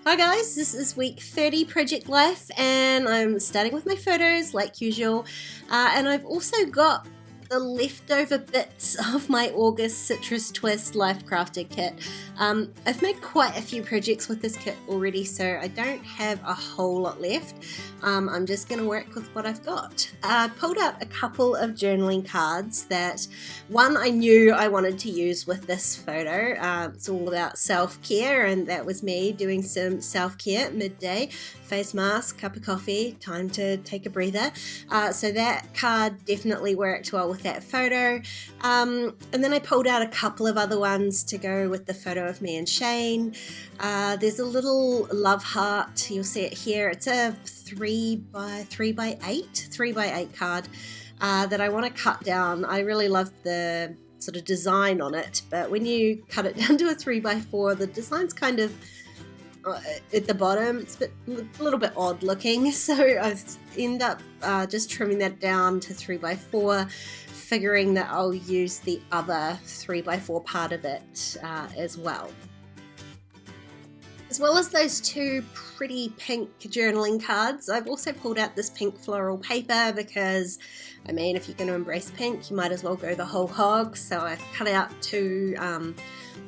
Hi guys, this is week 30 Project Life and I'm starting with my photos like usual, and I've also got the leftover bits of my August Citrus Twist Life Crafted kit. I've made quite a few projects with this kit already, so I don't have a whole lot left. I'm just going to work with what I've got. I pulled out a couple of journaling cards that one I knew I wanted to use with this photo. It's all about self-care, and that was me doing some self-care at midday. Face mask, cup of coffee, time to take a breather. So that card definitely worked well with that photo. And then I pulled out a couple of other ones to go with the photo of me and Shane. There's a little love heart, you'll see it here. It's a 3x8 card that I want to cut down. I really love the sort of design on it, but when you cut it down to a 3x4, the design's kind of at the bottom, it's a little bit odd looking, so I end up just trimming that down to 3x4, figuring that I'll use the other 3x4 part of it as well. As well as those two pretty pink journaling cards, I've also pulled out this pink floral paper because, I mean, if you're going to embrace pink, you might as well go the whole hog. So I've cut out two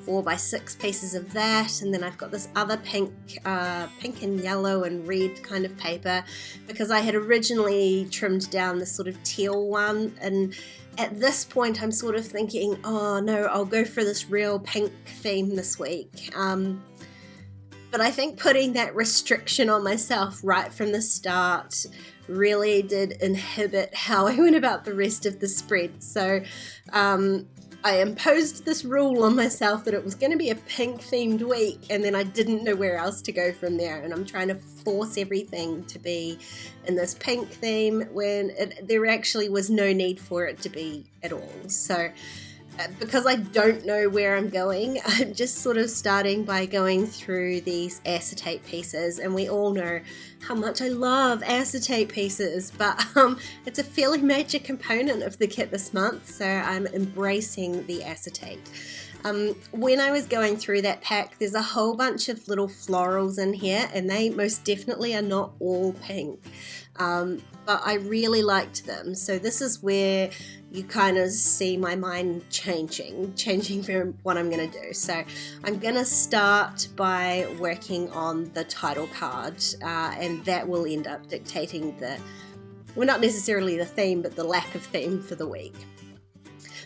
4x6 pieces of that, and then I've got this other pink and yellow and red kind of paper because I had originally trimmed down this sort of teal one, and at this point I'm sort of thinking, oh no, I'll go for this real pink theme this week. But I think putting that restriction on myself right from the start really did inhibit how I went about the rest of the spread. So I imposed this rule on myself that it was going to be a pink themed week, and then I didn't know where else to go from there, and I'm trying to force everything to be in this pink theme when there actually was no need for it to be at all. So because I don't know where I'm going, I'm just sort of starting by going through these acetate pieces, and we all know how much I love acetate pieces, but it's a fairly major component of the kit this month, so I'm embracing the acetate. When I was going through that pack, there's a whole bunch of little florals in here, and they most definitely are not all pink, but I really liked them. So this is where you kind of see my mind changing from what I'm going to do. So I'm going to start by working on the title card, and that will end up dictating well, not necessarily the theme, but the lack of theme for the week.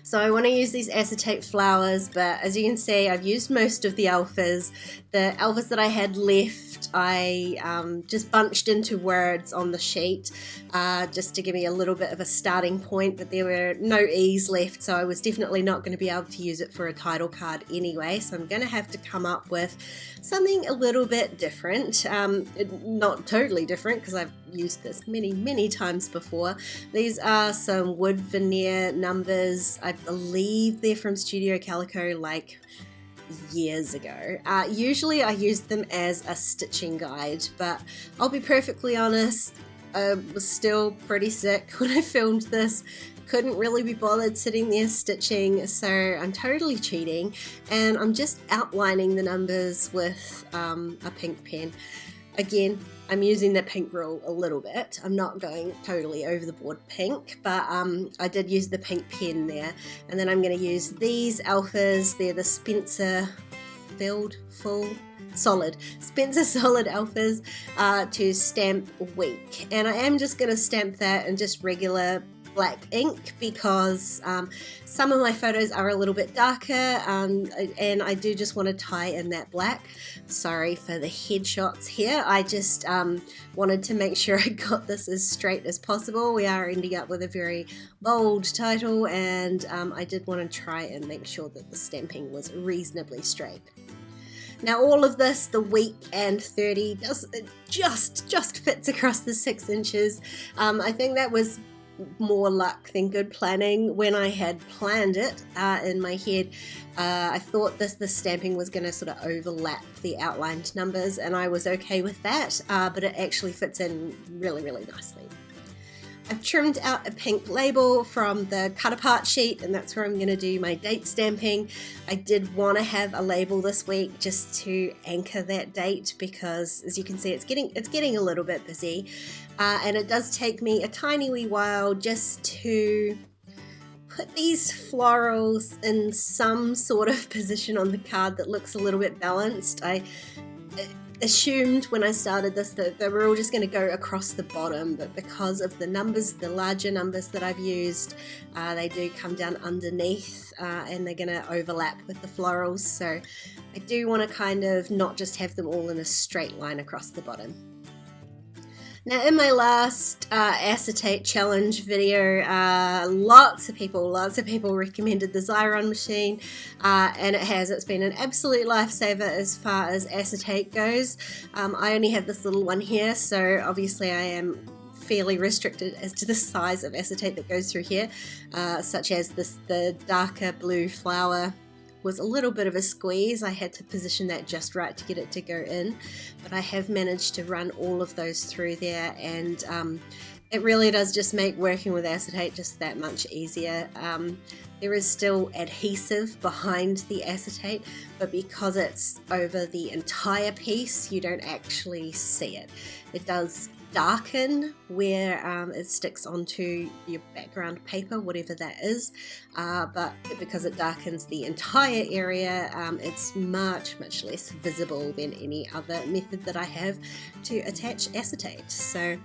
So I want to use these acetate flowers, but as you can see, I've used most of the alphas. The alphas that I had left, I just bunched into words on the sheet just to give me a little bit of a starting point, but there were no E's left, so I was definitely not going to be able to use it for a title card anyway, so I'm going to have to come up with something a little bit different. Not totally different because I've used this many times before. These are some wood veneer numbers. I believe they're from Studio Calico, like years ago. Usually I use them as a stitching guide, but I'll be perfectly honest, I was still pretty sick when I filmed this. Couldn't really be bothered sitting there stitching, so I'm totally cheating, and I'm just outlining the numbers with a pink pen. Again, I'm using the pink rule a little bit. I'm not going totally over the board pink, but I did use the pink pen there. And then I'm going to use these alphas. They're the Spencer Solid alphas to stamp week. And I am just going to stamp that in just regular black ink because some of my photos are a little bit darker, and I do just want to tie in that black. Sorry for the headshots here. I just wanted to make sure I got this as straight as possible. We are ending up with a very bold title, and I did want to try and make sure that the stamping was reasonably straight. Now all of this, the week and 30, just fits across the 6 inches. I think that was more luck than good planning. When I had planned it in my head, I thought the stamping was going to sort of overlap the outlined numbers, and I was okay with that, but it actually fits in really nicely. I've trimmed out a pink label from the cut apart sheet, and that's where I'm going to do my date stamping. I did want to have a label this week just to anchor that date, because as you can see, it's getting a little bit busy, and it does take me a tiny wee while just to put these florals in some sort of position on the card that looks a little bit balanced. I assumed when I started this that they were all just going to go across the bottom, but because of the numbers, the larger numbers that I've used, they do come down underneath, and they're going to overlap with the florals, so I do want to kind of not just have them all in a straight line across the bottom. Now, in my last acetate challenge video, lots of people recommended the Xyron machine, and it's been an absolute lifesaver as far as acetate goes. I only have this little one here, so obviously I am fairly restricted as to the size of acetate that goes through here, such as the darker blue flower was a little bit of a squeeze. I had to position that just right to get it to go in, but I have managed to run all of those through there, and it really does just make working with acetate just that much easier. There is still adhesive behind the acetate, but because it's over the entire piece, you don't actually see it. It does darken where it sticks onto your background paper, whatever that is, but because it darkens the entire area, it's much less visible than any other method that I have to attach acetate. So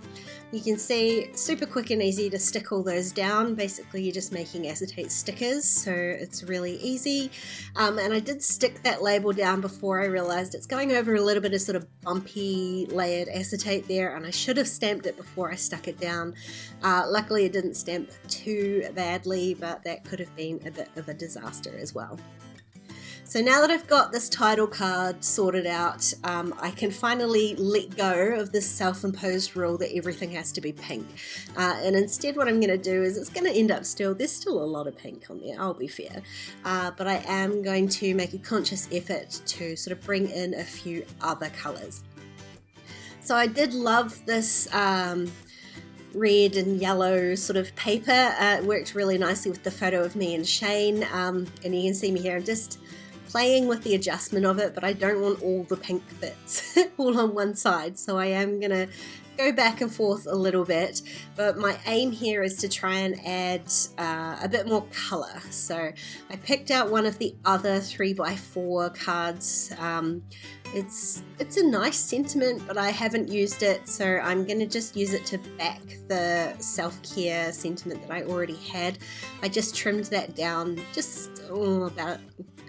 you can see, super quick and easy to stick all those down. Basically, you're just making acetate stickers, so it's really easy. And I did stick that label down before I realized it's going over a little bit of sort of bumpy layered acetate there, and I should have stamped it before I stuck it down. Luckily, it didn't stamp too badly, but that could have been a bit of a disaster as well. So now that I've got this title card sorted out, I can finally let go of this self-imposed rule that everything has to be pink. And instead what I'm going to do is, it's going to end up there's still a lot of pink on there, I'll be fair. But I am going to make a conscious effort to sort of bring in a few other colours. So I did love this red and yellow sort of paper. It worked really nicely with the photo of me and Shane, and you can see me here. I'm just playing with the adjustment of it, but I don't want all the pink bits all on one side, so I am going to go back and forth a little bit, but my aim here is to try and add a bit more colour. So I picked out one of the other 3x4 cards. It's a nice sentiment, but I haven't used it, so I'm going to just use it to back the self-care sentiment that I already had. I just trimmed that down just about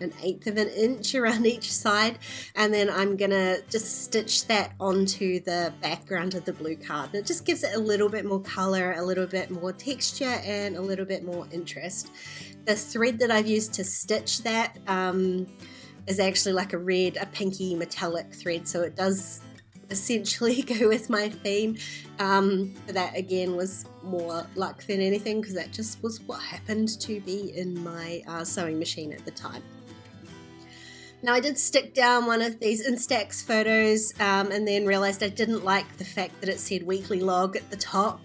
1/8 of an inch around each side, and then I'm gonna just stitch that onto the background of the blue card. And it just gives it a little bit more color, a little bit more texture, and a little bit more interest. The thread that I've used to stitch that is actually like a pinky metallic thread, so it does essentially go with my theme, but that again was more luck than anything, because that just was what happened to be in my sewing machine at the time. Now, I did stick down one of these Instax photos, and then realized I didn't like the fact that it said weekly log at the top.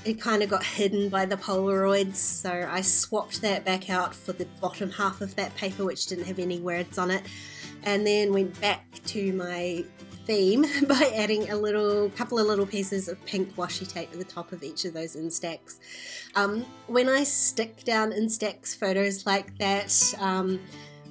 It kind of got hidden by the Polaroids, so I swapped that back out for the bottom half of that paper, which didn't have any words on it, and then went back to my theme by adding a couple of little pieces of pink washi tape at the top of each of those Instax. When I stick down Instax photos like that,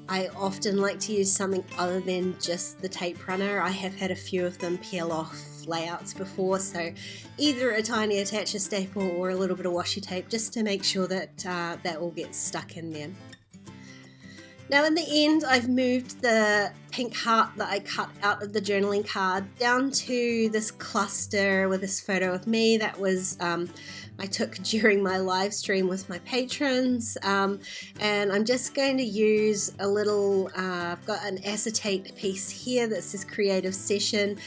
I often like to use something other than just the tape runner. I have had a few of them peel off layouts before, so either a tiny attacher staple or a little bit of washi tape, just to make sure that that all gets stuck in there. Now in the end, I've moved the pink heart that I cut out of the journaling card down to this cluster with this photo of me that was I took during my live stream with my patrons, and I'm just going to use a little, I've got an acetate piece here that says creative session,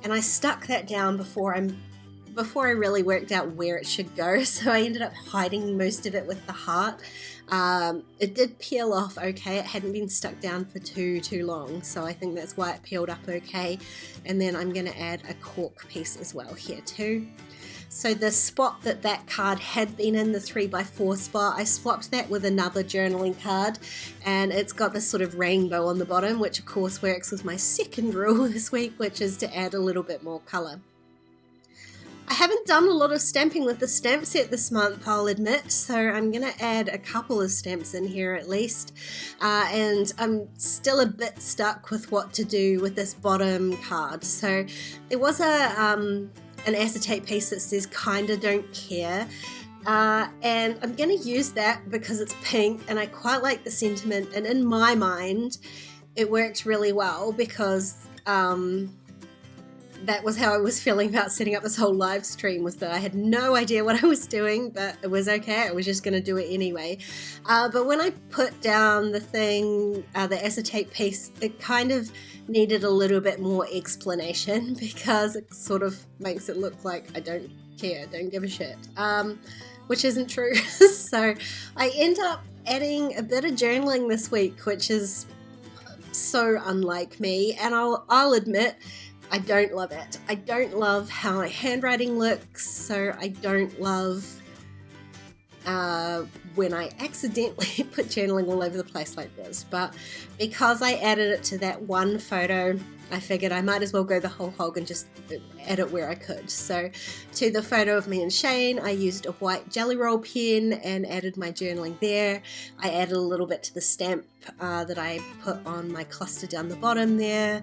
and I stuck that down before I really worked out where it should go, so I ended up hiding most of it with the heart. It did peel off okay, it hadn't been stuck down for too long, so I think that's why it peeled up okay. And then I'm going to add a cork piece as well here too. So the spot that that card had been in, the 3x4 spot, I swapped that with another journaling card, and it's got this sort of rainbow on the bottom, which of course works with my second rule this week, which is to add a little bit more colour. I haven't done a lot of stamping with the stamp set this month, I'll admit, so I'm going to add a couple of stamps in here at least, and I'm still a bit stuck with what to do with this bottom card. So there was an acetate piece that says kinda don't care, and I'm going to use that because it's pink and I quite like the sentiment, and in my mind it worked really well because that was how I was feeling about setting up this whole live stream, was that I had no idea what I was doing, but it was okay, I was just going to do it anyway. But when I put down the thing, the acetate piece, it kind of needed a little bit more explanation because it sort of makes it look like I don't care, don't give a shit, which isn't true. So I end up adding a bit of journaling this week, which is so unlike me, and I'll admit, I don't love it. I don't love how my handwriting looks, so I don't love when I accidentally put journaling all over the place like this. But because I added it to that one photo, I figured I might as well go the whole hog and just add it where I could. So to the photo of me and Shane, I used a white jelly roll pen and added my journaling there. I added a little bit to the stamp that I put on my cluster down the bottom there.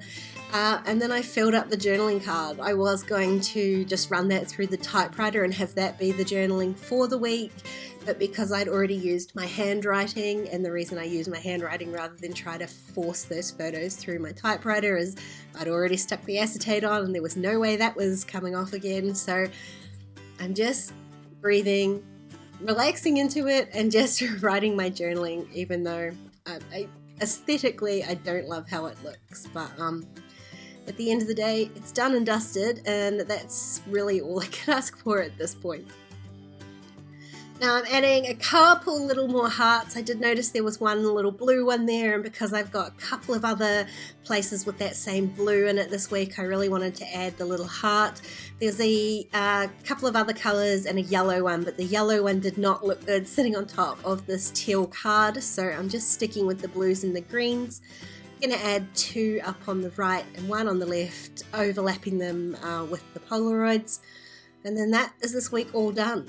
And then I filled up the journaling card. I was going to just run that through the typewriter and have that be the journaling for the week, but because I'd already used my handwriting, and the reason I used my handwriting rather than try to force those photos through my typewriter is I'd already stuck the acetate on and there was no way that was coming off again. So I'm just breathing, relaxing into it, and just writing my journaling, even though aesthetically I don't love how it looks. But at the end of the day, it's done and dusted, and that's really all I can ask for at this point. Now I'm adding a couple little more hearts. I did notice there was one little blue one there, and because I've got a couple of other places with that same blue in it this week, I really wanted to add the little heart. There's a couple of other colours and a yellow one, but the yellow one did not look good sitting on top of this teal card, so I'm just sticking with the blues and the greens. I'm going to add two up on the right and one on the left, overlapping them with the Polaroids, and then that is this week all done.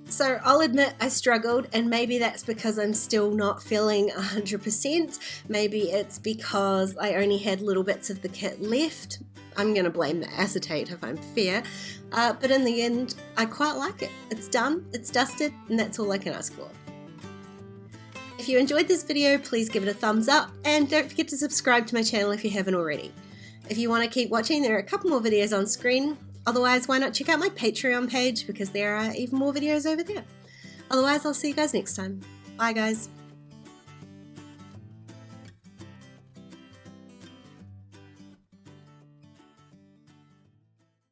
So I'll admit I struggled, and maybe that's because I'm still not feeling 100%. Maybe it's because I only had little bits of the kit left. I'm going to blame the acetate if I'm fair. But in the end, I quite like it. It's done, it's dusted, and that's all I can ask for. If you enjoyed this video, please give it a thumbs up, and don't forget to subscribe to my channel if you haven't already. If you want to keep watching, there are a couple more videos on screen. Otherwise, why not check out my Patreon page, because there are even more videos over there. Otherwise, I'll see you guys next time. Bye guys.